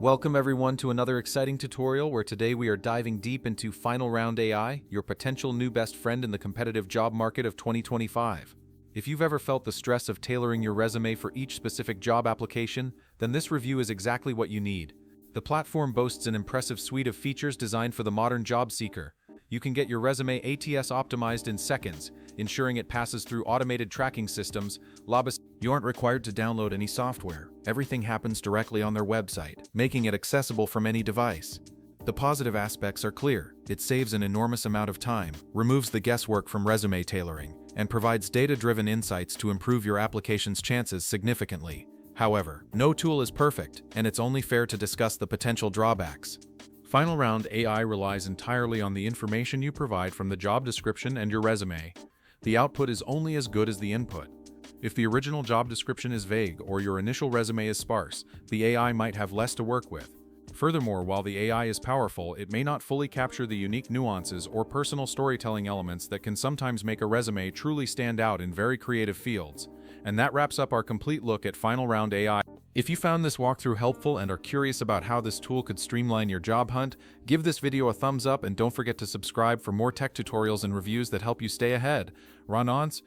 Welcome everyone to another exciting tutorial where today we are diving deep into Final Round AI, your potential new best friend in the competitive job market of 2025. If you've ever felt the stress of tailoring your resume for each specific job application, then this review is exactly what you need. The platform boasts an impressive suite of features designed for the modern job seeker. You can get your resume ATS optimized in seconds, ensuring it passes through automated tracking systems. You aren't required to download any software. Everything happens directly on their website, making it accessible from any device. The positive aspects are clear. It saves an enormous amount of time, removes the guesswork from resume tailoring, and provides data-driven insights to improve your application's chances significantly. However, no tool is perfect, and it's only fair to discuss the potential drawbacks. Final Round AI relies entirely on the information you provide from the job description and your resume. The output is only as good as the input. If the original job description is vague or your initial resume is sparse, the AI might have less to work with. Furthermore, while the AI is powerful, it may not fully capture the unique nuances or personal storytelling elements that can sometimes make a resume truly stand out in very creative fields. And that wraps up our complete look at Final Round AI. If you found this walkthrough helpful and are curious about how this tool could streamline your job hunt, give this video a thumbs up and don't forget to subscribe for more tech tutorials and reviews that help you stay ahead. Ronance,